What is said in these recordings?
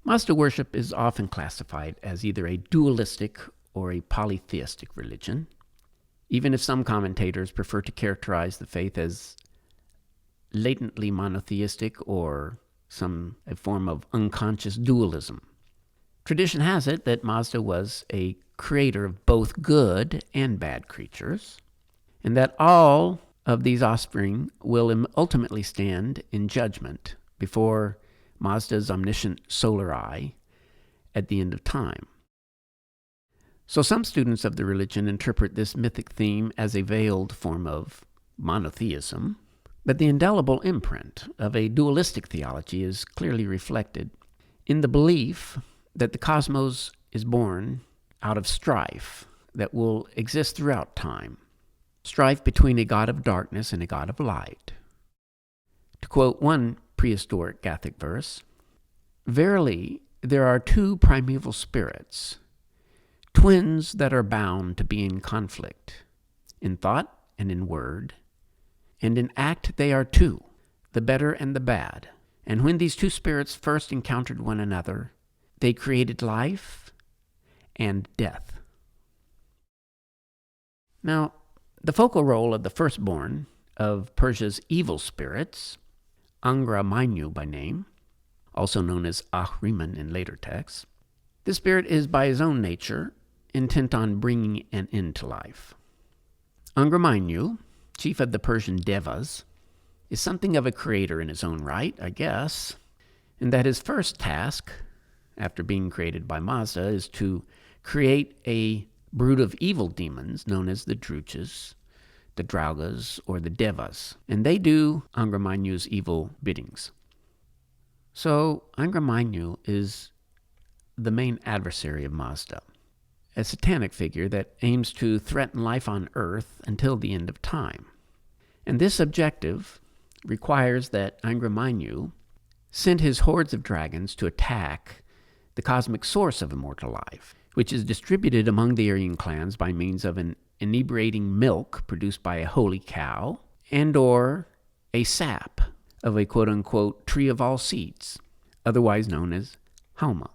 Mazda worship is often classified as either a dualistic or a polytheistic religion, even if some commentators prefer to characterize the faith as latently monotheistic or a form of unconscious dualism. Tradition has it that Mazda was a creator of both good and bad creatures, and that all of these offspring will ultimately stand in judgment before Mazda's omniscient solar eye at the end of time. So some students of the religion interpret this mythic theme as a veiled form of monotheism, but the indelible imprint of a dualistic theology is clearly reflected in the belief that the cosmos is born out of strife that will exist throughout time, strife between a god of darkness and a god of light. To quote one prehistoric Gothic verse, "Verily, there are two primeval spirits, twins that are bound to be in conflict, in thought and in word, and in act they are two, the better and the bad. And when these two spirits first encountered one another, they created life and death." Now, the focal role of the firstborn of Persia's evil spirits, Angra Mainyu by name, also known as Ahriman in later texts, this spirit is by his own nature intent on bringing an end to life. Angra Mainyu, chief of the Persian Devas, is something of a creator in his own right, I guess, in that his first task, after being created by Mazda, is to create a brood of evil demons known as the Druchas, the Draugas, or the Devas, and they do Angra Mainyu's evil biddings. So Angra Mainyu is the main adversary of Mazda, a satanic figure that aims to threaten life on Earth until the end of time. And this objective requires that Angra Mainyu send his hordes of dragons to attack the cosmic source of immortal life, which is distributed among the Aryan clans by means of an inebriating milk produced by a holy cow and or a sap of a quote-unquote tree of all seeds, otherwise known as Homa.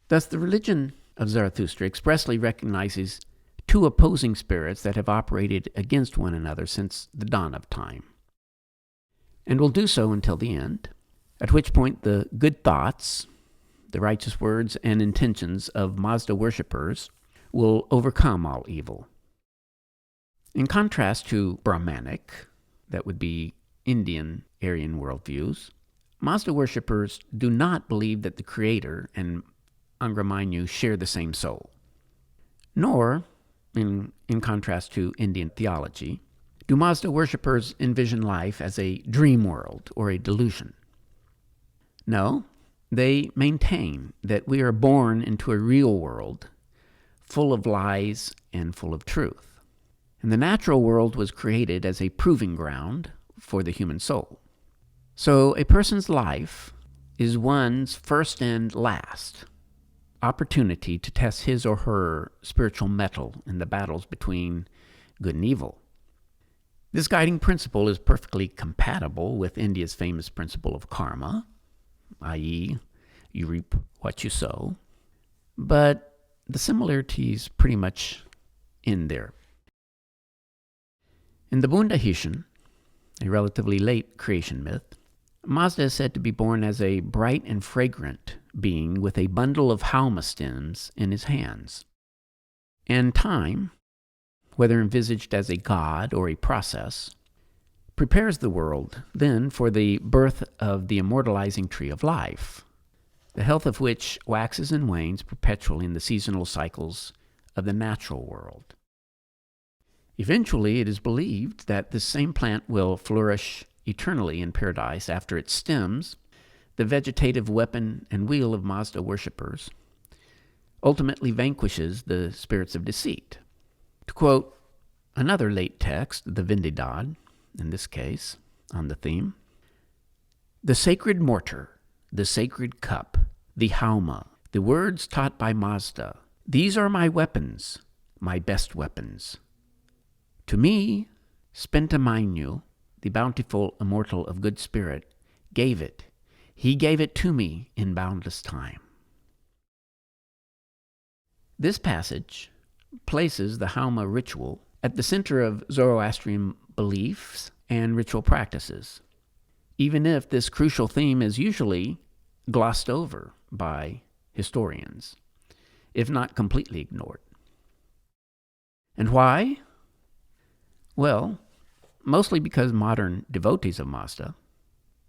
Thus, the religion of Zarathustra expressly recognizes two opposing spirits that have operated against one another since the dawn of time, and will do so until the end, at which point the good thoughts, the righteous words and intentions of Mazda worshippers will overcome all evil. In contrast to Brahmanic, that would be Indian Aryan worldviews, Mazda worshippers do not believe that the Creator and Angra Mainyu share the same soul. Nor, in contrast to Indian theology, do Mazda worshippers envision life as a dream world or a delusion. No, they maintain that we are born into a real world full of lies and full of truth. And the natural world was created as a proving ground for the human soul. So a person's life is one's first and last opportunity to test his or her spiritual mettle in the battles between good and evil. This guiding principle is perfectly compatible with India's famous principle of karma, i.e., you reap what you sow, but the similarities pretty much end there. In the Bundahishan, a relatively late creation myth, Mazda is said to be born as a bright and fragrant being with a bundle of Homa stems in his hands. And time, whether envisaged as a god or a process, prepares the world then for the birth of the immortalizing tree of life, the health of which waxes and wanes perpetually in the seasonal cycles of the natural world. Eventually, it is believed that this same plant will flourish eternally in paradise after its stems, the vegetative weapon and wheel of Mazda worshippers, ultimately vanquishes the spirits of deceit. To quote another late text, the Vendidad, in this case, on the theme, "The sacred mortar, the sacred cup, the Homa, the words taught by Mazda, these are my weapons, my best weapons. To me, Spenta Mainyu, the bountiful immortal of good spirit, gave it. He gave it to me in boundless time. This passage places the Homa ritual at the center of Zoroastrian beliefs and ritual practices, even if this crucial theme is usually glossed over by historians, if not completely ignored. And why? Well, mostly because modern devotees of Mazda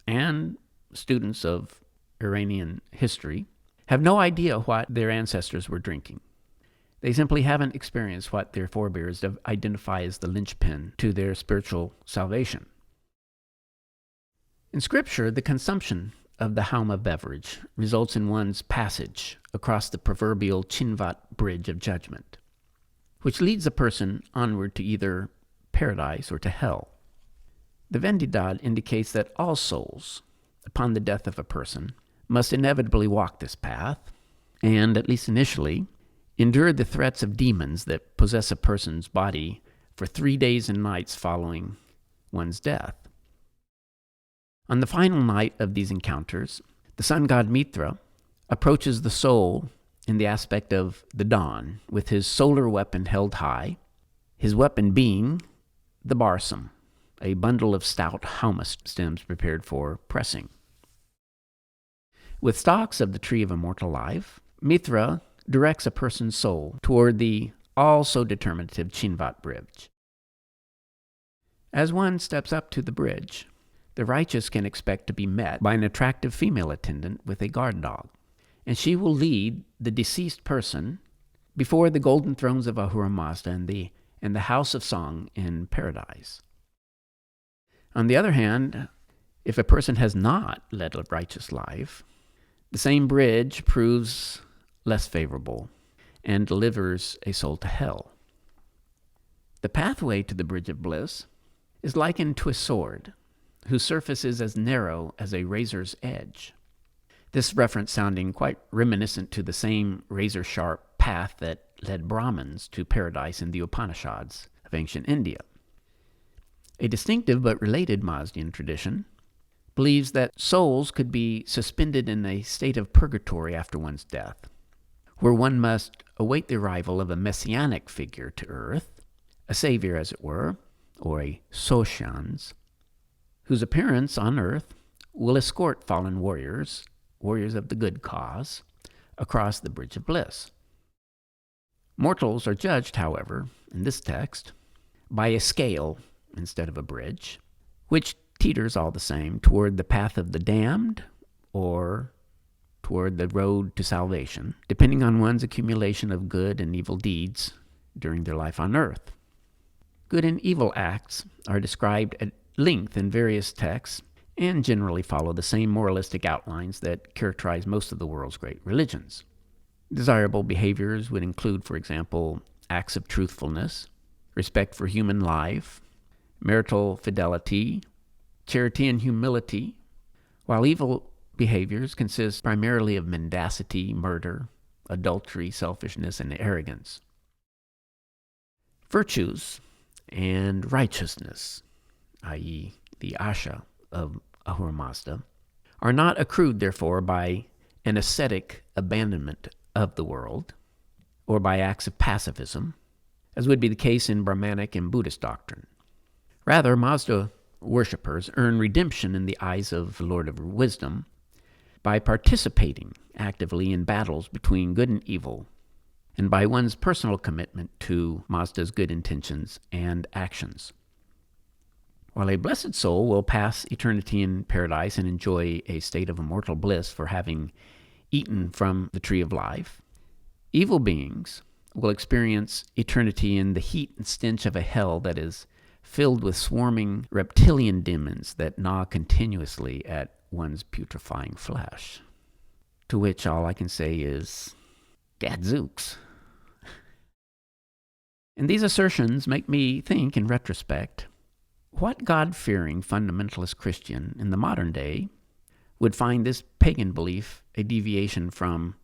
and students of Iranian history have no idea what their ancestors were drinking. They simply haven't experienced what their forebears identify as the linchpin to their spiritual salvation. In Scripture, the consumption of the Homa beverage results in one's passage across the proverbial Chinvat bridge of judgment, which leads a person onward to either paradise or to hell. The Vendidad indicates that all souls, upon the death of a person, must inevitably walk this path, and, at least initially, endure the threats of demons that possess a person's body for 3 days and nights following one's death. On the final night of these encounters, the sun god Mithra approaches the soul in the aspect of the dawn, with his solar weapon held high, his weapon being the barsum, a bundle of stout Homa stems prepared for pressing. With stalks of the tree of immortal life, Mithra directs a person's soul toward the all-so-determinative Chinvat bridge. As one steps up to the bridge, the righteous can expect to be met by an attractive female attendant with a guard dog, and she will lead the deceased person before the golden thrones of Ahura Mazda and the house of song in paradise. On the other hand, if a person has not led a righteous life, the same bridge proves less favorable and delivers a soul to hell. The pathway to the bridge of bliss is likened to a sword whose surface is as narrow as a razor's edge. This reference sounding quite reminiscent to the same razor-sharp path that led Brahmins to paradise in the Upanishads of ancient India. A distinctive but related Mazdian tradition believes that souls could be suspended in a state of purgatory after one's death, where one must await the arrival of a messianic figure to earth, a savior as it were, or a Soshans, whose appearance on earth will escort fallen warriors of the good cause, across the bridge of bliss. Mortals are judged, however, in this text, by a scale instead of a bridge, which teeters all the same toward the path of the damned or toward the road to salvation, depending on one's accumulation of good and evil deeds during their life on earth. Good and evil acts are described at length in various texts and generally follow the same moralistic outlines that characterize most of the world's great religions. Desirable behaviors would include, for example, acts of truthfulness, respect for human life, marital fidelity, charity and humility, while evil behaviors consist primarily of mendacity, murder, adultery, selfishness, and arrogance. Virtues and righteousness, i.e., the asha of Ahura Mazda, are not accrued, therefore, by an ascetic abandonment of the world or by acts of pacifism, as would be the case in Brahmanic and Buddhist doctrine. Rather, Mazda worshippers earn redemption in the eyes of the Lord of Wisdom by participating actively in battles between good and evil, and by one's personal commitment to Mazda's good intentions and actions. While a blessed soul will pass eternity in paradise and enjoy a state of immortal bliss for having eaten from the tree of life, evil beings will experience eternity in the heat and stench of a hell that is filled with swarming reptilian demons that gnaw continuously at one's putrefying flesh. To which all I can say is, gadzooks. And these assertions make me think, in retrospect, what God-fearing fundamentalist Christian in the modern day would find this pagan belief a deviation from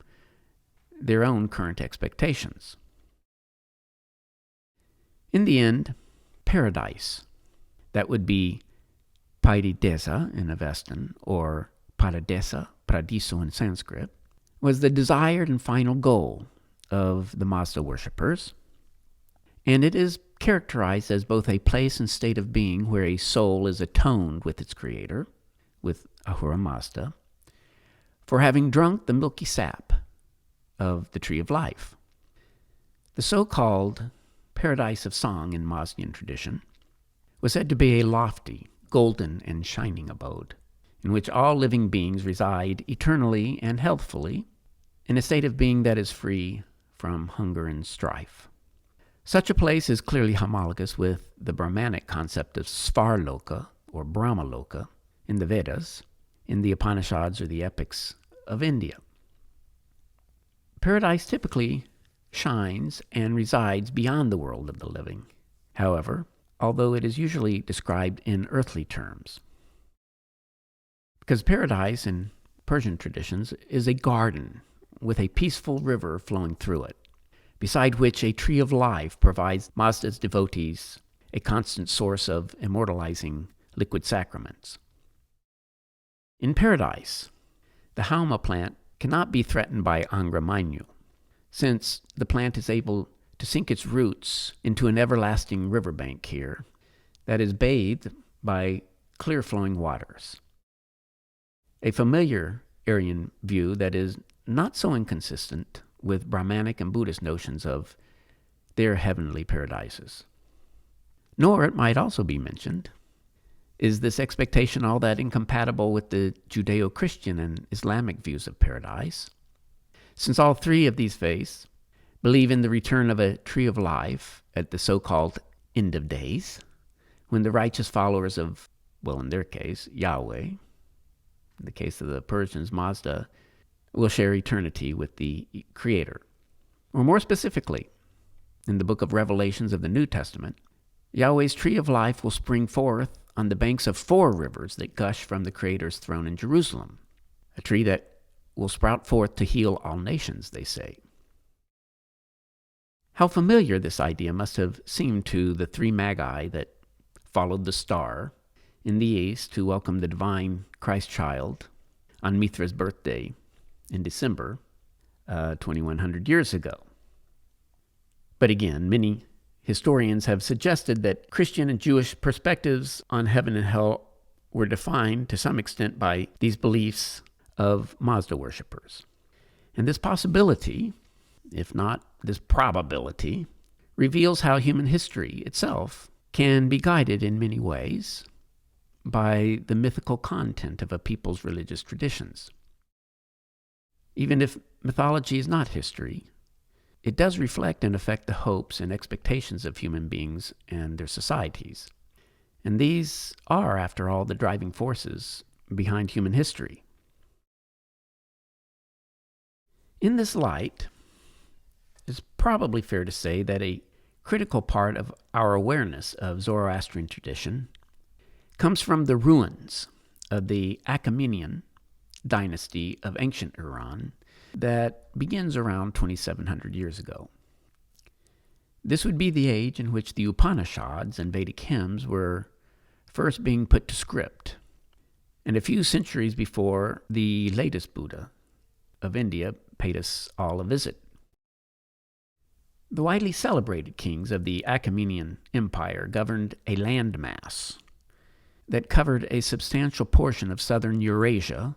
their own current expectations. In the end, paradise, that would be Paididesa in Avestan, or paradesa, paradiso in Sanskrit, was the desired and final goal of the Mazda worshippers, and it is characterized as both a place and state of being where a soul is atoned with its creator, with Ahura Mazda, for having drunk the milky sap of the tree of life. The so-called paradise of song in Mazdian tradition was said to be a lofty, golden, and shining abode, in which all living beings reside eternally and healthfully in a state of being that is free from hunger and strife. Such a place is clearly homologous with the Brahmanic concept of Svarloka or Brahmaloka in the Vedas, in the Upanishads or the epics of India. Paradise typically shines and resides beyond the world of the living, however, although it is usually described in earthly terms. Because paradise in Persian traditions is a garden with a peaceful river flowing through it, beside which a tree of life provides Mazda's devotees a constant source of immortalizing liquid sacraments. In paradise, the Homa plant cannot be threatened by Angra Mainyu, since the plant is able to sink its roots into an everlasting riverbank here that is bathed by clear-flowing waters. A familiar Aryan view that is not so inconsistent with Brahmanic and Buddhist notions of their heavenly paradises. Nor, it might also be mentioned, is this expectation all that incompatible with the Judeo-Christian and Islamic views of paradise, since all three of these faiths believe in the return of a tree of life at the so-called end of days, when the righteous followers of, well, in their case, Yahweh, in the case of the Persians, Mazda, will share eternity with the Creator. Or more specifically, in the book of Revelations of the New Testament, Yahweh's tree of life will spring forth on the banks of 4 rivers that gush from the Creator's throne in Jerusalem, a tree that will sprout forth to heal all nations, they say. How familiar this idea must have seemed to the 3 magi that followed the star in the east to welcome the divine Christ child on Mithra's birthday in December 2,100 years ago. But again, many historians have suggested that Christian and Jewish perspectives on heaven and hell were defined to some extent by these beliefs of Mazda worshippers. And this possibility, if not this probability, reveals how human history itself can be guided in many ways by the mythical content of a people's religious traditions. Even if mythology is not history, it does reflect and affect the hopes and expectations of human beings and their societies. And these are, after all, the driving forces behind human history. In this light, it's probably fair to say that a critical part of our awareness of Zoroastrian tradition comes from the ruins of the Achaemenian dynasty of ancient Iran that begins around 2,700 years ago. This would be the age in which the Upanishads and Vedic hymns were first being put to script, and a few centuries before the latest Buddha of India paid us all a visit. The widely celebrated kings of the Achaemenian Empire governed a landmass that covered a substantial portion of southern Eurasia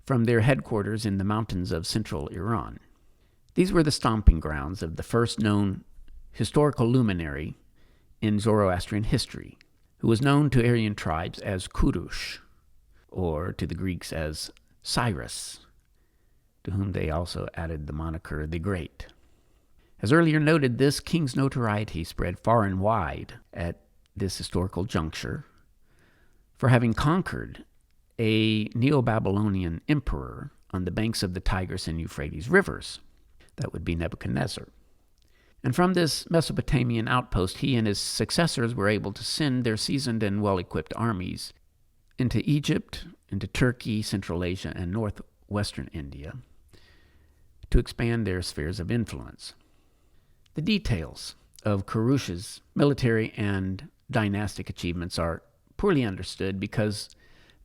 from their headquarters in the mountains of central Iran. These were the stomping grounds of the first known historical luminary in Zoroastrian history, who was known to Aryan tribes as Kurush, or to the Greeks as Cyrus, to whom they also added the moniker the Great. As earlier noted, this king's notoriety spread far and wide at this historical juncture for having conquered a Neo-Babylonian emperor on the banks of the Tigris and Euphrates rivers. That would be Nebuchadnezzar. And from this Mesopotamian outpost, he and his successors were able to send their seasoned and well-equipped armies into Egypt, into Turkey, Central Asia, and northwestern India to expand their spheres of influence. The details of Kurush's military and dynastic achievements are poorly understood because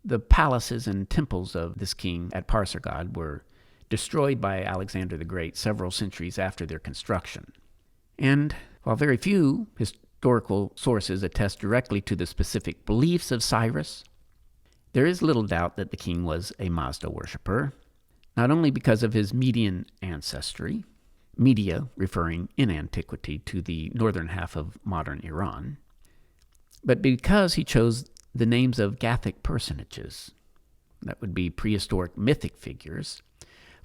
The palaces and temples of this king at Persargad were destroyed by Alexander the Great several centuries after their construction. And while very few historical sources attest directly to the specific beliefs of Cyrus, there is little doubt that the king was a Mazda worshipper, not only because of his Median ancestry, Media referring in antiquity to the northern half of modern Iran, but because he chose the names of Gathic personages, that would be prehistoric mythic figures,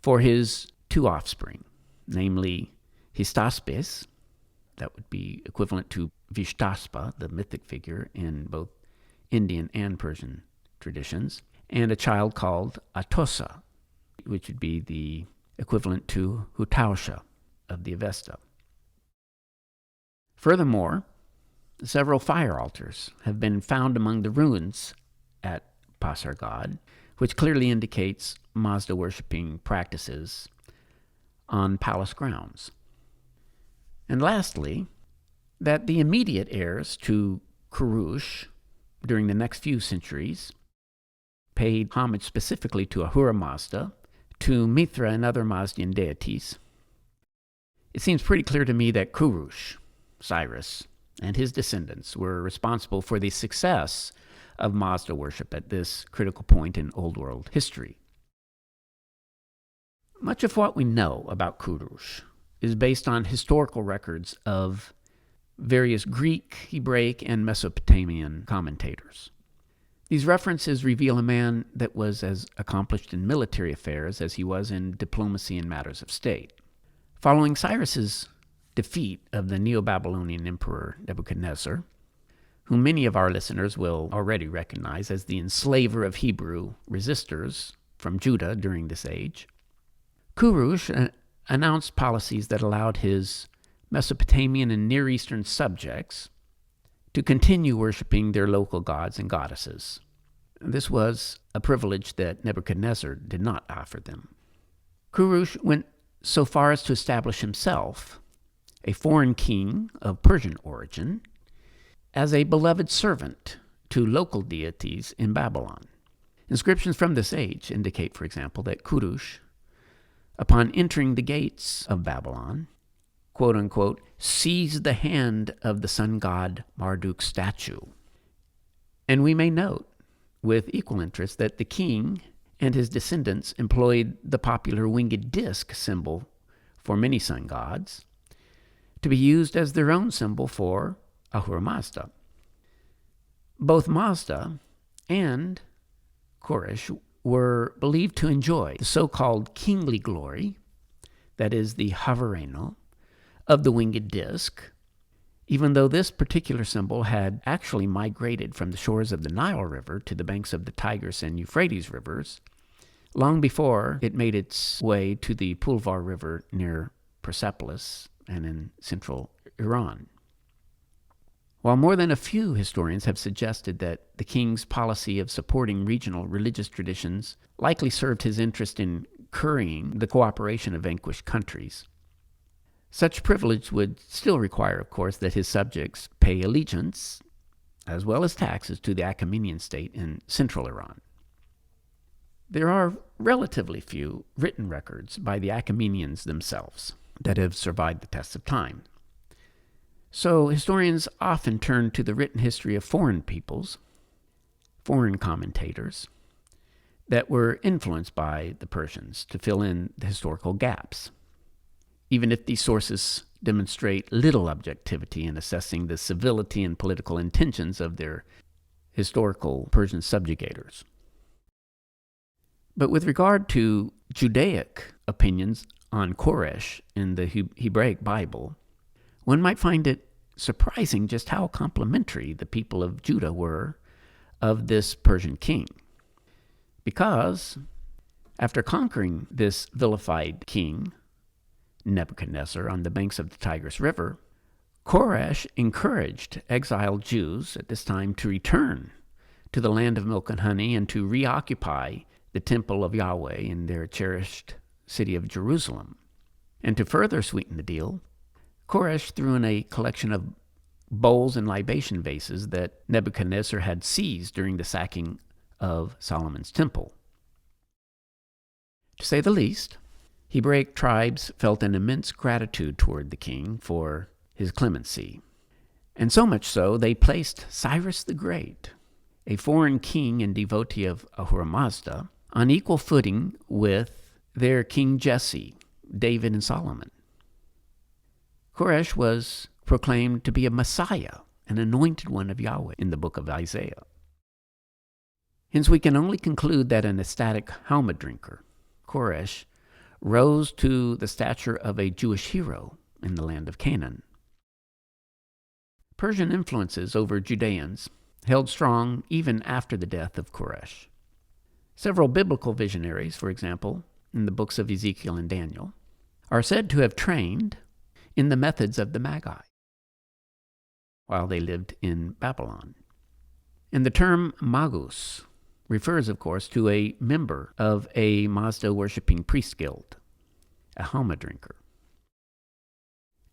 for his two offspring, namely Hystaspes, that would be equivalent to Vishtaspa, the mythic figure in both Indian and Persian traditions, and a child called Atossa, which would be the equivalent to Hutausha of the Avesta. Furthermore, several fire altars have been found among the ruins at Persargad, which clearly indicates Mazda worshipping practices on palace grounds. And lastly, that the immediate heirs to Kurush during the next few centuries paid homage specifically to Ahura Mazda, to Mithra and other Mazdian deities. It seems pretty clear to me that Kurush, Cyrus, and his descendants were responsible for the success of Mazda worship at this critical point in Old World history. Much of what we know about Kurush is based on historical records of various Greek, Hebraic, and Mesopotamian commentators. These references reveal a man that was as accomplished in military affairs as he was in diplomacy and matters of state. Following Cyrus's defeat of the Neo-Babylonian emperor Nebuchadnezzar, whom many of our listeners will already recognize as the enslaver of Hebrew resistors from Judah during this age, Kurush announced policies that allowed his Mesopotamian and Near Eastern subjects to continue worshiping their local gods and goddesses. This was a privilege that Nebuchadnezzar did not offer them. Kurush went so far as to establish himself, a foreign king of Persian origin, as a beloved servant to local deities in Babylon. Inscriptions from this age indicate, for example, that Kurush, upon entering the gates of Babylon, quote-unquote, seized the hand of the sun god Marduk's statue. And we may note, with equal interest, that the king and his descendants employed the popular winged disc symbol for many sun gods to be used as their own symbol for Ahura Mazda. Both Mazda and Koresh were believed to enjoy the so-called kingly glory, that is the havareno, of the winged disc, even though this particular symbol had actually migrated from the shores of the Nile River to the banks of the Tigris and Euphrates rivers, long before it made its way to the Pulvar River near Persepolis and in central Iran. While more than a few historians have suggested that the king's policy of supporting regional religious traditions likely served his interest in currying the cooperation of vanquished countries, such privilege would still require, of course, that his subjects pay allegiance, as well as taxes, to the Achaemenid state in central Iran. There are relatively few written records by the Achaemenians themselves that have survived the test of time. So historians often turn to the written history of foreign peoples, foreign commentators, that were influenced by the Persians to fill in the historical gaps, even if these sources demonstrate little objectivity in assessing the civility and political intentions of their historical Persian subjugators. But with regard to Judaic opinions on Koresh in the Hebraic Bible, one might find it surprising just how complimentary the people of Judah were of this Persian king. Because after conquering this vilified king, Nebuchadnezzar, on the banks of the Tigris River, Koresh encouraged exiled Jews at this time to return to the land of milk and honey and to reoccupy the temple of Yahweh in their cherished city of Jerusalem. And to further sweeten the deal, Koresh threw in a collection of bowls and libation vases that Nebuchadnezzar had seized during the sacking of Solomon's temple. To say the least, Hebraic tribes felt an immense gratitude toward the king for his clemency, and so much so they placed Cyrus the Great, a foreign king and devotee of Ahura Mazda, on equal footing with their King Jesse, David, and Solomon. Koresh was proclaimed to be a Messiah, an anointed one of Yahweh in the book of Isaiah. Hence we can only conclude that an ecstatic Homa drinker, Koresh, rose to the stature of a Jewish hero in the land of Canaan. Persian influences over Judeans held strong even after the death of Koresh. Several biblical visionaries, for example, in the books of Ezekiel and Daniel, are said to have trained in the methods of the Magi while they lived in Babylon. And the term magus refers, of course, to a member of a Mazda-worshipping priest guild, a Homa drinker.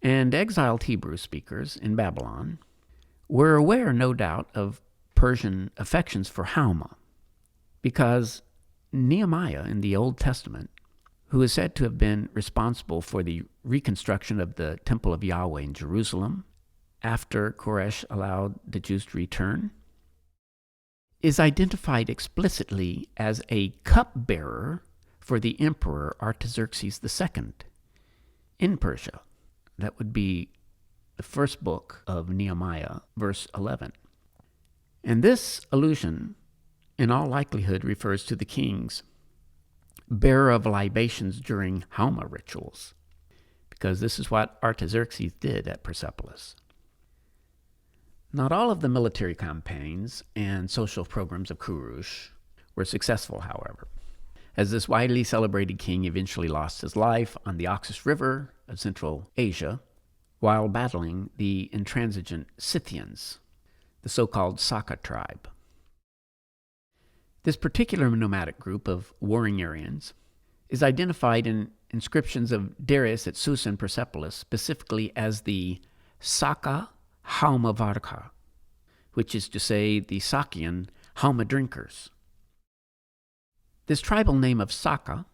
And exiled Hebrew speakers in Babylon were aware, no doubt, of Persian affections for Homa, because Nehemiah in the Old Testament, who is said to have been responsible for the reconstruction of the Temple of Yahweh in Jerusalem after Koresh allowed the Jews to return, is identified explicitly as a cupbearer for the Emperor Artaxerxes II in Persia. That would be the first book of Nehemiah, verse 11. And this allusion, in all likelihood, refers to the king's bearer of libations during Homa rituals, because this is what Artaxerxes did at Persepolis. Not all of the military campaigns and social programs of Kurush were successful, however, as this widely celebrated king eventually lost his life on the Oxus River of Central Asia while battling the intransigent Scythians, the so-called Saka tribe. This particular nomadic group of warring Aryans is identified in inscriptions of Darius at Susa and Persepolis specifically as the Saka Haumavarka, which is to say the Sakian Homa drinkers. This tribal name of Saka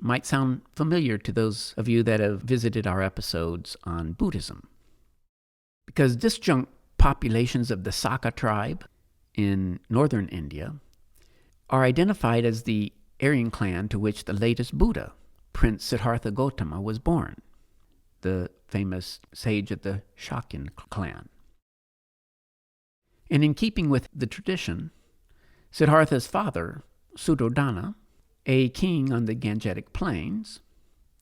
might sound familiar to those of you that have visited our episodes on Buddhism, because disjunct populations of the Saka tribe in northern India are identified as the Aryan clan to which the latest Buddha, Prince Siddhartha Gautama, was born, the famous sage of the Shakyan clan. And in keeping with the tradition, Siddhartha's father, Suddhodana, a king on the Gangetic Plains,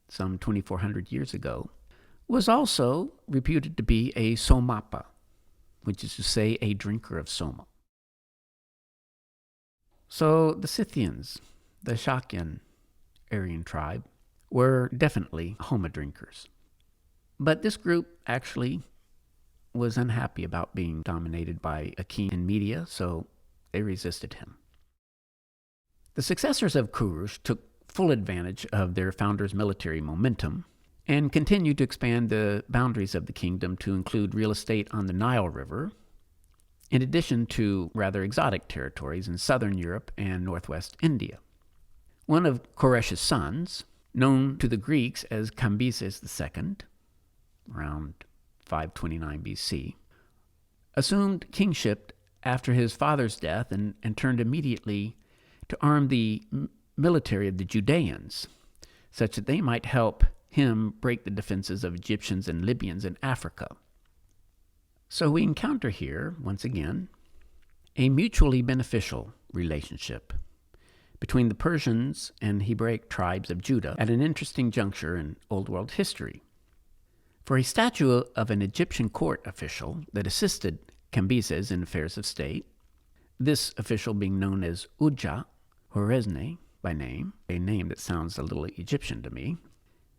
some 2,400 years ago, was also reputed to be a Somapa, which is to say a drinker of Soma. So the Scythians, the Shakyan Aryan tribe, were definitely Homa drinkers. But this group actually was unhappy about being dominated by a king in Media, so they resisted him. The successors of Kurush took full advantage of their founder's military momentum and continued to expand the boundaries of the kingdom to include real estate on the Nile River, in addition to rather exotic territories in southern Europe and northwest India. One of Koresh's sons, known to the Greeks as Cambyses II, around 529 BC, assumed kingship after his father's death and turned immediately to arm the military of the Judeans, such that they might help him break the defenses of Egyptians and Libyans in Africa. So we encounter here, once again, a mutually beneficial relationship between the Persians and Hebraic tribes of Judah at an interesting juncture in Old World history. For a statue of an Egyptian court official that assisted Cambyses in affairs of state, this official being known as Uja Horesne by name, a name that sounds a little Egyptian to me,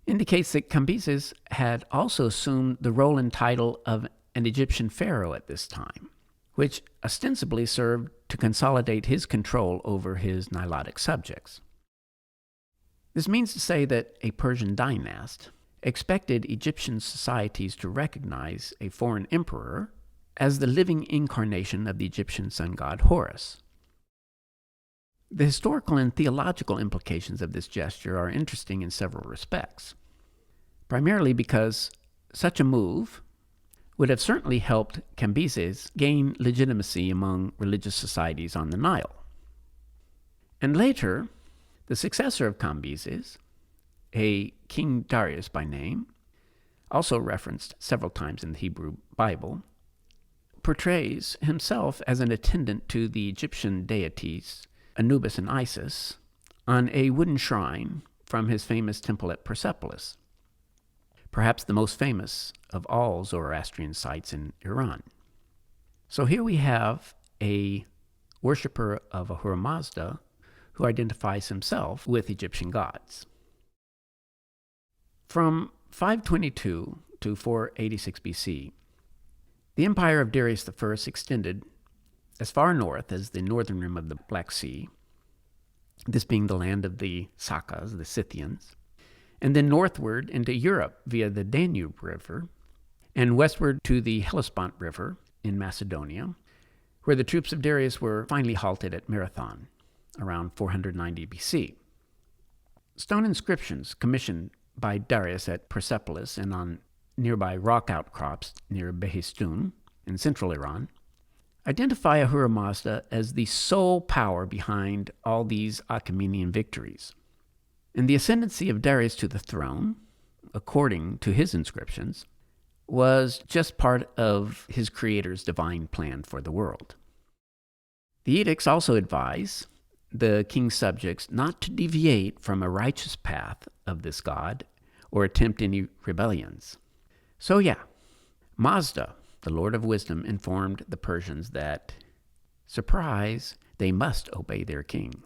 indicates that Cambyses had also assumed the role and title of an Egyptian pharaoh at this time, which ostensibly served to consolidate his control over his Nilotic subjects. This means to say that a Persian dynast expected Egyptian societies to recognize a foreign emperor as the living incarnation of the Egyptian sun god Horus. The historical and theological implications of this gesture are interesting in several respects, primarily because such a move would have certainly helped Cambyses gain legitimacy among religious societies on the Nile. And later, the successor of Cambyses, a King Darius by name, also referenced several times in the Hebrew Bible, portrays himself as an attendant to the Egyptian deities Anubis and Isis on a wooden shrine from his famous temple at Persepolis, perhaps the most famous of all Zoroastrian sites in Iran. So here we have a worshiper of Ahura Mazda who identifies himself with Egyptian gods. From 522 to 486 BC, the empire of Darius I extended as far north as the northern rim of the Black Sea, this being the land of the Sakas, the Scythians, and then northward into Europe via the Danube River, and westward to the Hellespont River in Macedonia, where the troops of Darius were finally halted at Marathon around 490 BC. Stone inscriptions commissioned by Darius at Persepolis and on nearby rock outcrops near Behistun in central Iran identify Ahura Mazda as the sole power behind all these Achaemenian victories. And the ascendancy of Darius to the throne, according to his inscriptions, was just part of his creator's divine plan for the world. The edicts also advise the king's subjects not to deviate from a righteous path of this god or attempt any rebellions. So Mazda, the Lord of Wisdom, informed the Persians that, surprise, they must obey their king.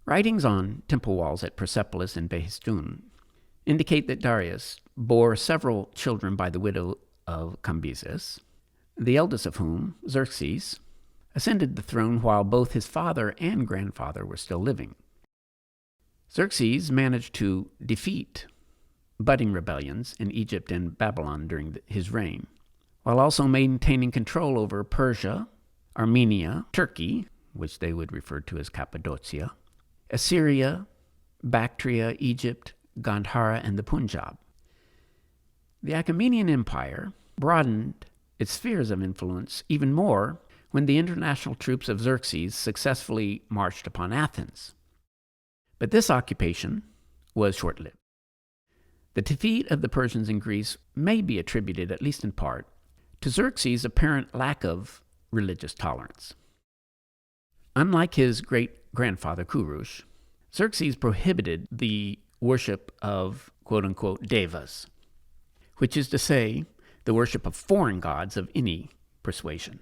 Writings on temple walls at Persepolis and Behistun indicate that Darius bore several children by the widow of Cambyses, the eldest of whom, Xerxes, ascended the throne while both his father and grandfather were still living. Xerxes managed to defeat budding rebellions in Egypt and Babylon during his reign, while also maintaining control over Persia, Armenia, Turkey, which they would refer to as Cappadocia, Assyria, Bactria, Egypt, Gandhara, and the Punjab. The Achaemenian Empire broadened its spheres of influence even more when the international troops of Xerxes successfully marched upon Athens. But this occupation was short-lived. The defeat of the Persians in Greece may be attributed, at least in part, to Xerxes' apparent lack of religious tolerance. Unlike his great-grandfather Kurush, Xerxes prohibited the worship of quote-unquote devas, which is to say, the worship of foreign gods of any persuasion.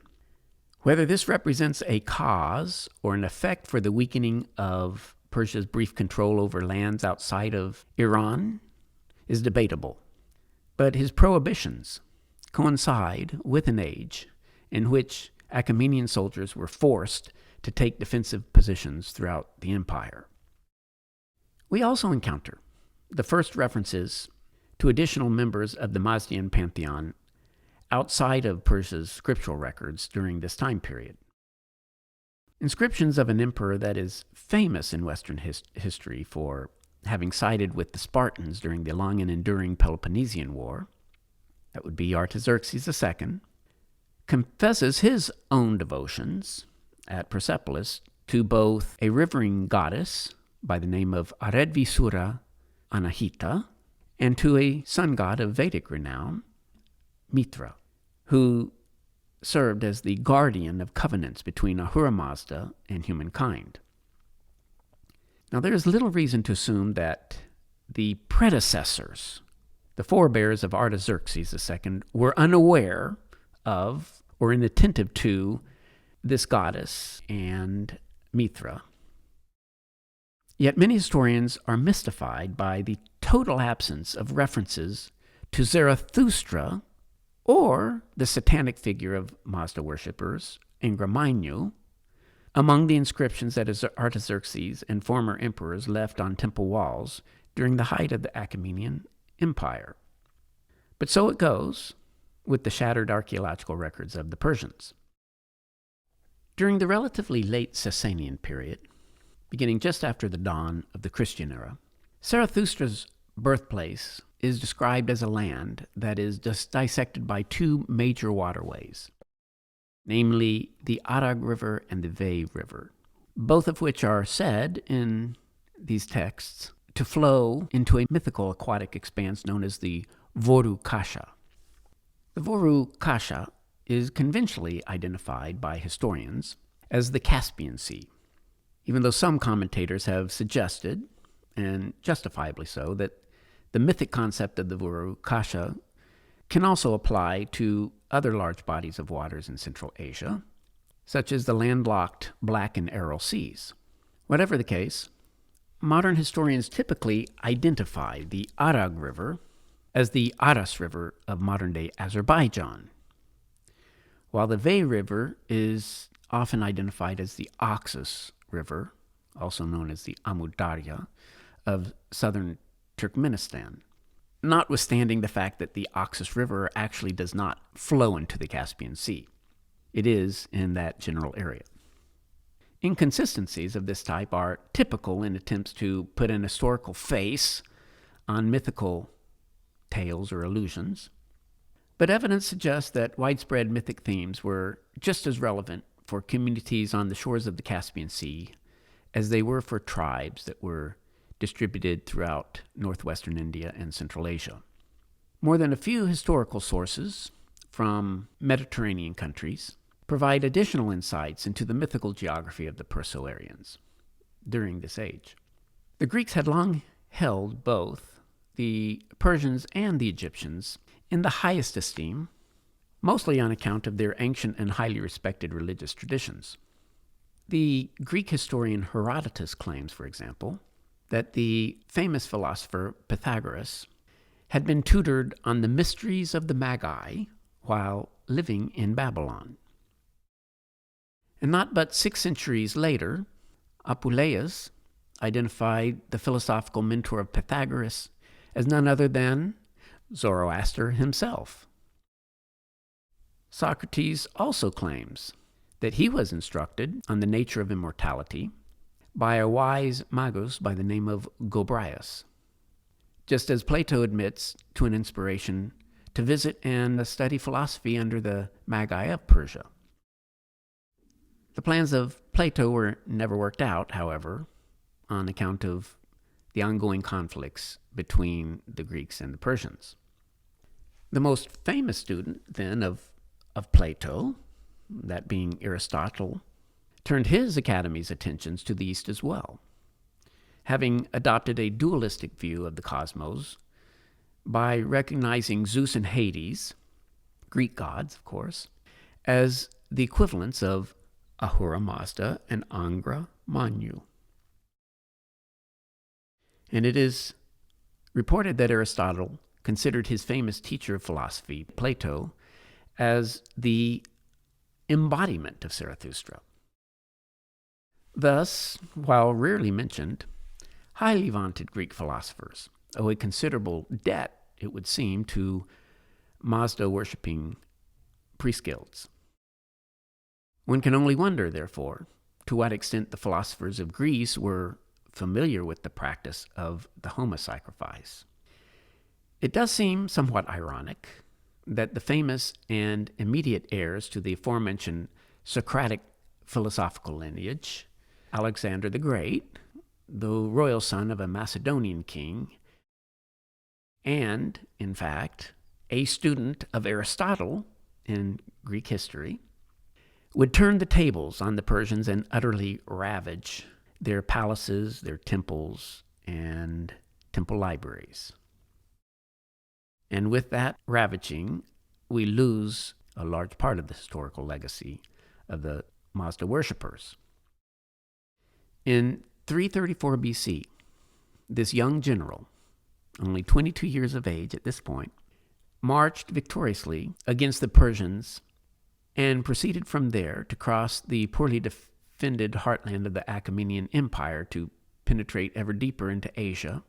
Whether this represents a cause or an effect for the weakening of Persia's brief control over lands outside of Iran is debatable, but his prohibitions coincide with an age in which Achaemenian soldiers were forced to take defensive positions throughout the empire. We also encounter the first references to additional members of the Mazdaean pantheon outside of Persia's scriptural records during this time period. Inscriptions of an emperor that is famous in Western history for having sided with the Spartans during the long and enduring Peloponnesian War, that would be Artaxerxes II, confesses his own devotions at Persepolis to both a riverine goddess by the name of Aredvisura Anahita and to a sun god of Vedic renown, Mithra, who served as the guardian of covenants between Ahura Mazda and humankind. Now, there is little reason to assume that the predecessors, the forebears of Artaxerxes II, were unaware of or inattentive to this goddess and Mithra. Yet many historians are mystified by the total absence of references to Zarathustra or the satanic figure of Mazda worshippers, Ingramaynu, among the inscriptions that Artaxerxes and former emperors left on temple walls during the height of the Achaemenian Empire. But so it goes with the shattered archaeological records of the Persians. During the relatively late Sasanian period, beginning just after the dawn of the Christian era, Zarathustra's birthplace is described as a land that is dissected by two major waterways, namely the Arag River and the Vey River, both of which are said in these texts to flow into a mythical aquatic expanse known as the Voru Kasha. The Voru Kasha is conventionally identified by historians as the Caspian Sea, even though some commentators have suggested, and justifiably so, that the mythic concept of the Voru Kasha can also apply to other large bodies of waters in Central Asia, such as the landlocked Black and Aral Seas. Whatever the case, modern historians typically identify the Arag River as the Aras River of modern-day Azerbaijan, while the Vey River is often identified as the Oxus River, also known as the Amudarya, of southern Turkmenistan, notwithstanding the fact that the Oxus River actually does not flow into the Caspian Sea. It is in that general area. Inconsistencies of this type are typical in attempts to put an historical face on mythical tales or allusions, but evidence suggests that widespread mythic themes were just as relevant for communities on the shores of the Caspian Sea as they were for tribes that were distributed throughout northwestern India and Central Asia. More than a few historical sources from Mediterranean countries provide additional insights into the mythical geography of the Perso-Aryans during this age. The Greeks had long held both the Persians and the Egyptians in the highest esteem, mostly on account of their ancient and highly respected religious traditions. The Greek historian Herodotus claims, for example, that the famous philosopher Pythagoras had been tutored on the mysteries of the Magi while living in Babylon. And not but 6 centuries later, Apuleius identified the philosophical mentor of Pythagoras as none other than Zoroaster himself. Socrates also claims that he was instructed on the nature of immortality by a wise magus by the name of Gobryas, just as Plato admits to an inspiration to visit and study philosophy under the Magi of Persia. The plans of Plato were never worked out, however, on account of the ongoing conflicts between the Greeks and the Persians. The most famous student, then, of Plato, that being Aristotle, turned his academy's attentions to the East as well, having adopted a dualistic view of the cosmos by recognizing Zeus and Hades, Greek gods, of course, as the equivalents of Ahura Mazda and Angra Mainyu. And it is reported that Aristotle considered his famous teacher of philosophy, Plato, as the embodiment of Zarathustra. Thus, while rarely mentioned, highly vaunted Greek philosophers owe a considerable debt, it would seem, to Mazda-worshipping priest guilds. One can only wonder, therefore, to what extent the philosophers of Greece were familiar with the practice of the Homa sacrifice. It does seem somewhat ironic that the famous and immediate heirs to the aforementioned Socratic philosophical lineage, Alexander the Great, the royal son of a Macedonian king, and, in fact, a student of Aristotle in Greek history, would turn the tables on the Persians and utterly ravage their palaces, their temples, and temple libraries. And with that ravaging, we lose a large part of the historical legacy of the Mazda worshippers. In 334 BC, this young general, only 22 years of age at this point, marched victoriously against the Persians and proceeded from there to cross the poorly defended heartland of the Achaemenid Empire to penetrate ever deeper into Asia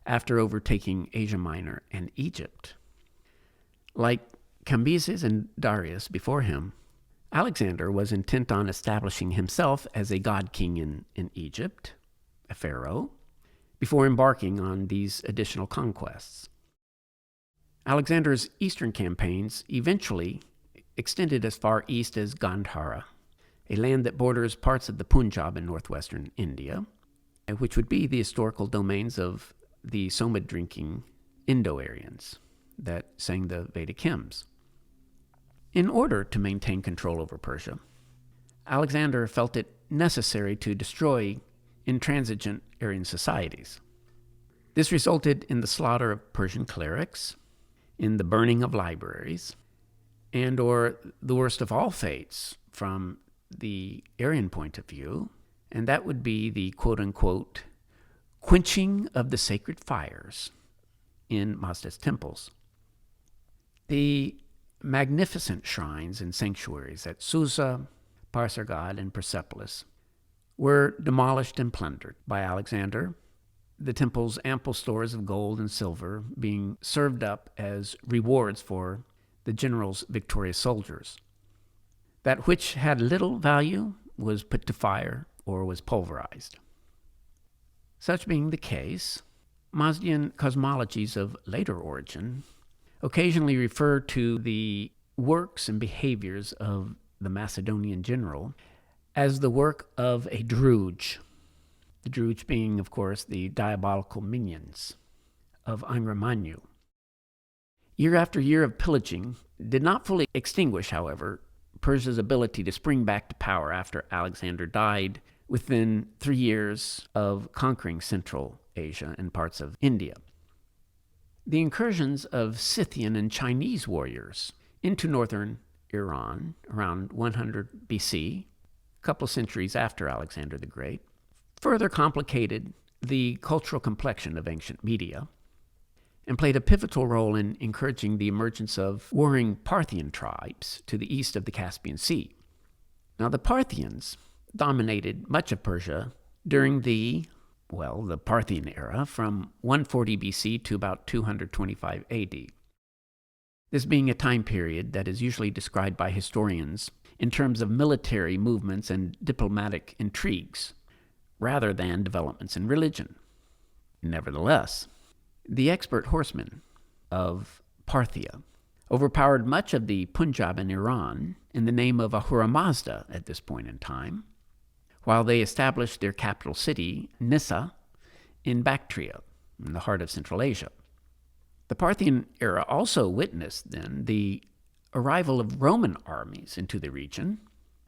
after overtaking Asia Minor and Egypt. Like Cambyses and Darius before him, Alexander was intent on establishing himself as a god-king in Egypt, a pharaoh, before embarking on these additional conquests. Alexander's eastern campaigns eventually extended as far east as Gandhara, a land that borders parts of the Punjab in northwestern India, which would be the historical domains of the Soma-drinking Indo-Aryans that sang the Vedic hymns. In order to maintain control over Persia, Alexander felt it necessary to destroy intransigent Aryan societies. This resulted in the slaughter of Persian clerics, in the burning of libraries, and or the worst of all fates from the Aryan point of view, and that would be the quote-unquote quenching of the sacred fires in Mazda's temples. The magnificent shrines and sanctuaries at Susa, Parsargad, and Persepolis were demolished and plundered by Alexander, the temple's ample stores of gold and silver being served up as rewards for the general's victorious soldiers. That which had little value was put to fire or was pulverized. Such being the case, Mazdian cosmologies of later origin occasionally refer to the works and behaviors of the Macedonian general as the work of a Druge, the Druge being, of course, the diabolical minions of Angramanyu. Year after year of pillaging did not fully extinguish, however, Persia's ability to spring back to power after Alexander died within 3 years of conquering Central Asia and parts of India. The incursions of Scythian and Chinese warriors into northern Iran around 100 BC, a couple of centuries after Alexander the Great, further complicated the cultural complexion of ancient Media and played a pivotal role in encouraging the emergence of warring Parthian tribes to the east of the Caspian Sea. Now, the Parthians dominated much of Persia during the Parthian era from 140 BC to about 225 AD. This being a time period that is usually described by historians in terms of military movements and diplomatic intrigues, rather than developments in religion. Nevertheless, the expert horsemen of Parthia overpowered much of the Punjab and Iran in the name of Ahura Mazda at this point in time, while they established their capital city, Nissa, in Bactria, in the heart of Central Asia. The Parthian era also witnessed, then, the arrival of Roman armies into the region,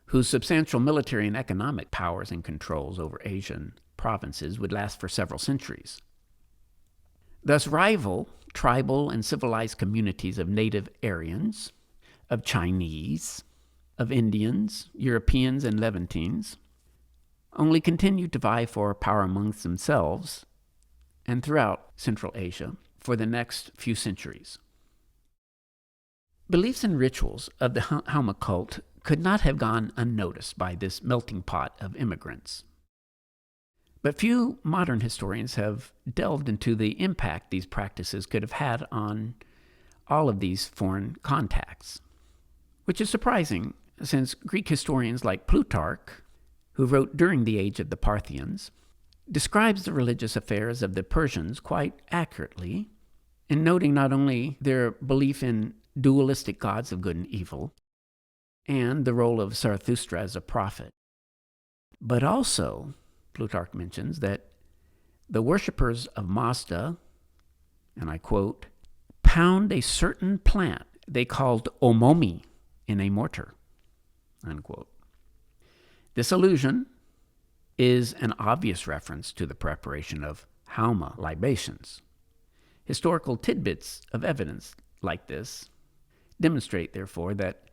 whose substantial military and economic powers and controls over Asian provinces would last for several centuries. Thus, rival, tribal, and civilized communities of native Aryans, of Chinese, of Indians, Europeans, and Levantines only continued to vie for power amongst themselves and throughout Central Asia for the next few centuries. Beliefs and rituals of the Homa cult could not have gone unnoticed by this melting pot of immigrants. But few modern historians have delved into the impact these practices could have had on all of these foreign contacts, which is surprising since Greek historians like Plutarch, who wrote during the age of the Parthians, describes the religious affairs of the Persians quite accurately, in noting not only their belief in dualistic gods of good and evil, and the role of Zarathustra as a prophet, but also, Plutarch mentions, that the worshippers of Mazda, and I quote, pound a certain plant they called omomi in a mortar, unquote. This allusion is an obvious reference to the preparation of Homa libations. Historical tidbits of evidence like this demonstrate, therefore, that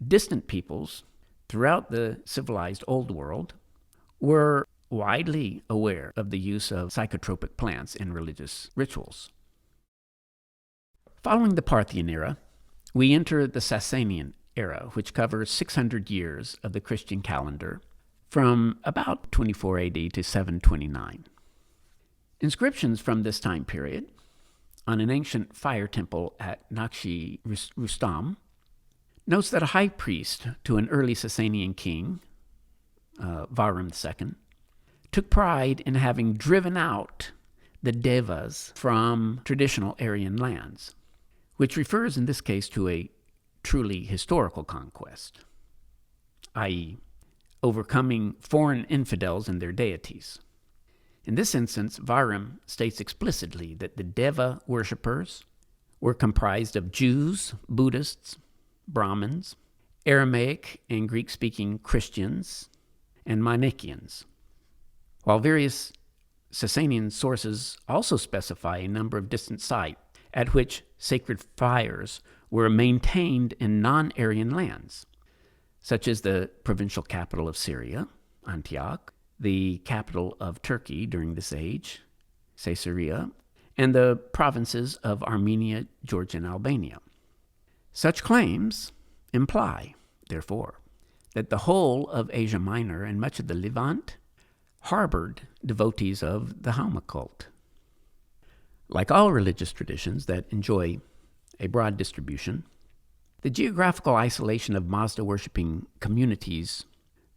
distant peoples throughout the civilized Old World were widely aware of the use of psychotropic plants in religious rituals. Following the Parthian era, we enter the Sasanian era, which covers 600 years of the Christian calendar, from about 24 AD to 729. Inscriptions from this time period on an ancient fire temple at Nakshi Rustam notes that a high priest to an early Sasanian king, Varim II, took pride in having driven out the Devas from traditional Aryan lands, which refers in this case to a truly historical conquest, i.e., overcoming foreign infidels and their deities. In this instance, Varim states explicitly that the Deva worshippers were comprised of Jews, Buddhists, Brahmins, Aramaic and Greek-speaking Christians, and Manichaeans, while various Sasanian sources also specify a number of distant sites at which sacred fires were maintained in non-Aryan lands, such as the provincial capital of Syria, Antioch, the capital of Turkey during this age, Caesarea, and the provinces of Armenia, Georgia, and Albania. Such claims imply, therefore, that the whole of Asia Minor and much of the Levant harbored devotees of the Homa cult. Like all religious traditions that enjoy a broad distribution, the geographical isolation of Mazda-worshipping communities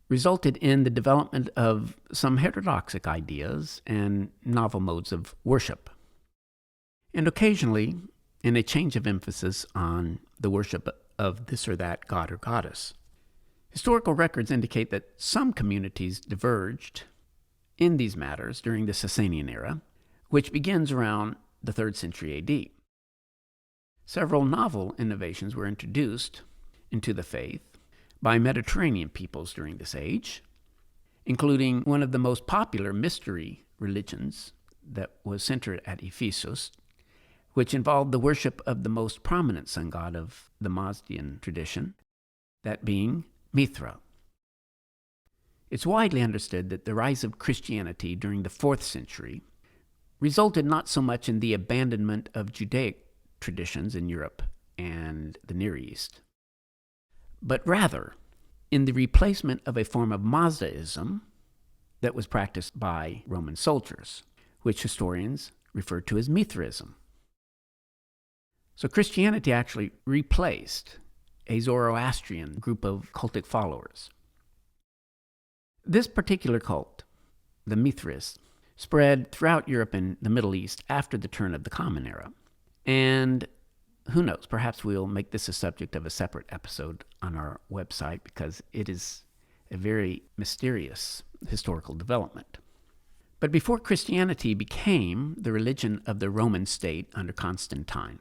resulted in the development of some heterodoxic ideas and novel modes of worship, and occasionally in a change of emphasis on the worship of this or that god or goddess. Historical records indicate that some communities diverged in these matters during the Sasanian era, which begins around the 3rd century AD. Several novel innovations were introduced into the faith by Mediterranean peoples during this age, including one of the most popular mystery religions that was centered at Ephesus, which involved the worship of the most prominent sun god of the Mazdaean tradition, that being Mithra. It's widely understood that the rise of Christianity during the 4th century resulted not so much in the abandonment of Judaic traditions in Europe and the Near East, but rather in the replacement of a form of Mazdaism that was practiced by Roman soldiers, which historians refer to as Mithraism. So Christianity actually replaced a Zoroastrian group of cultic followers. This particular cult, the Mithraists, spread throughout Europe and the Middle East after the turn of the Common Era. And who knows, perhaps we'll make this a subject of a separate episode on our website because it is a very mysterious historical development. But before Christianity became the religion of the Roman state under Constantine,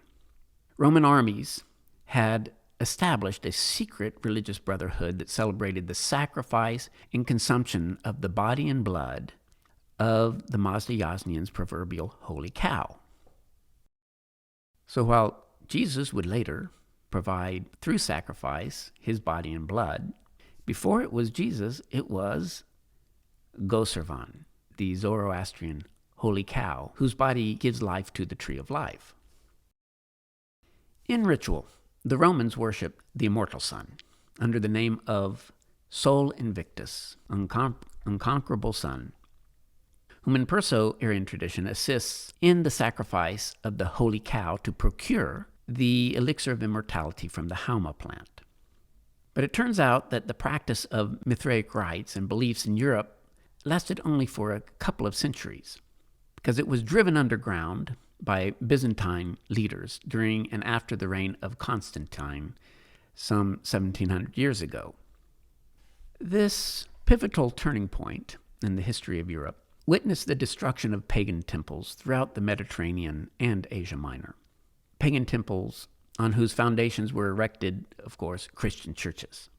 Roman armies had established a secret religious brotherhood that celebrated the sacrifice and consumption of the body and blood of the Mazdayasnian's proverbial holy cow. So while Jesus would later provide through sacrifice his body and blood, before it was Jesus, it was Gosarvan, the Zoroastrian holy cow, whose body gives life to the tree of life. In ritual, the Romans worshipped the immortal sun under the name of Sol Invictus, unconquerable sun, whom in Perso-Aryan tradition assists in the sacrifice of the holy cow to procure the elixir of immortality from the Homa plant. But it turns out that the practice of Mithraic rites and beliefs in Europe lasted only for a couple of centuries, because it was driven underground by Byzantine leaders during and after the reign of Constantine some 1700 years ago. This pivotal turning point in the history of Europe witnessed the destruction of pagan temples throughout the Mediterranean and Asia Minor. Pagan temples on whose foundations were erected, of course, Christian churches.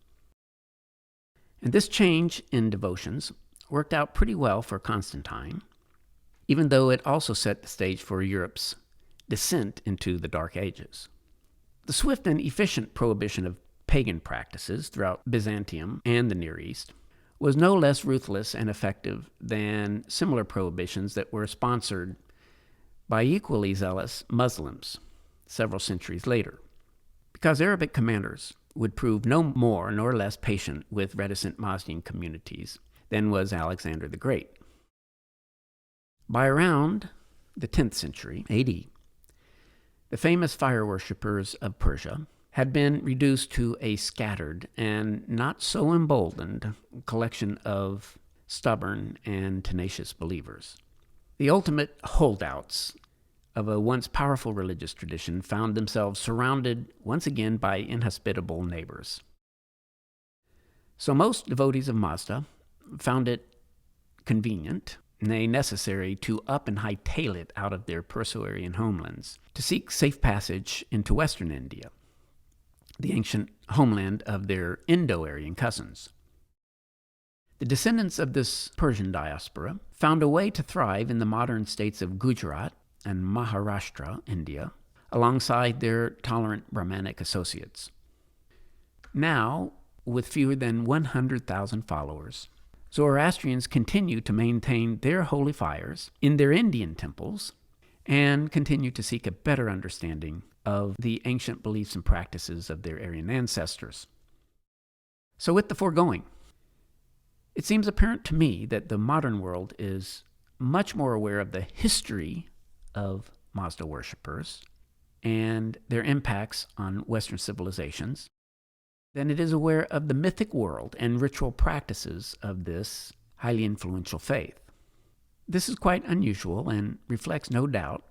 And this change in devotions worked out pretty well for Constantine, even though it also set the stage for Europe's descent into the Dark Ages. The swift and efficient prohibition of pagan practices throughout Byzantium and the Near East was no less ruthless and effective than similar prohibitions that were sponsored by equally zealous Muslims several centuries later, because Arabic commanders would prove no more nor less patient with reticent Mazdaean communities than was Alexander the Great. By around the 10th century AD, the famous fire worshippers of Persia had been reduced to a scattered and not so emboldened collection of stubborn and tenacious believers. The ultimate holdouts of a once powerful religious tradition found themselves surrounded once again by inhospitable neighbors. So most devotees of Mazda found it convenient, nay necessary, to up and hightail it out of their Perso-Aryan homelands to seek safe passage into Western India, the ancient homeland of their Indo-Aryan cousins. The descendants of this Persian diaspora found a way to thrive in the modern states of Gujarat and Maharashtra, India, alongside their tolerant Brahmanic associates. Now, with fewer than 100,000 followers, Zoroastrians continue to maintain their holy fires in their Indian temples and continue to seek a better understanding of the ancient beliefs and practices of their Aryan ancestors. So with the foregoing, it seems apparent to me that the modern world is much more aware of the history of Mazda worshippers and their impacts on Western civilizations than it is aware of the mythic world and ritual practices of this highly influential faith. This is quite unusual and reflects, no doubt,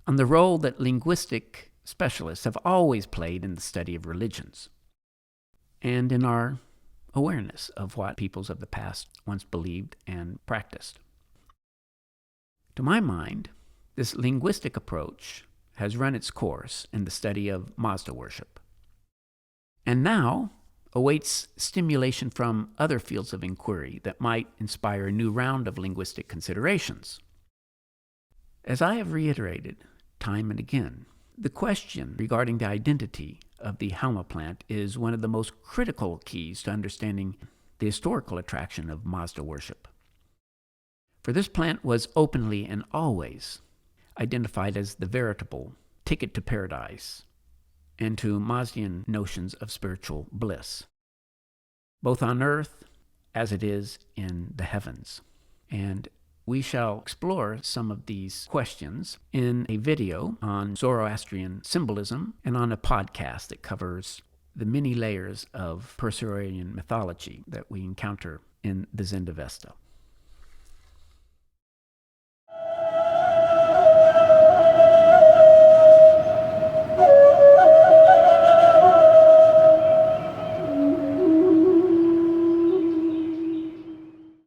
on the role that linguistic specialists have always played in the study of religions and in our awareness of what peoples of the past once believed and practiced. To my mind, this linguistic approach has run its course in the study of Mazda worship, and now awaits stimulation from other fields of inquiry that might inspire a new round of linguistic considerations. As I have reiterated time and again, the question regarding the identity of the Homa plant is one of the most critical keys to understanding the historical attraction of Mazda worship. For this plant was openly and always identified as the veritable ticket to paradise and to Mazdian notions of spiritual bliss, both on earth as it is in the heavens. And we shall explore some of these questions in a video on Zoroastrian symbolism and on a podcast that covers the many layers of Perso-Aryan mythology that we encounter in the Zend-Avesta.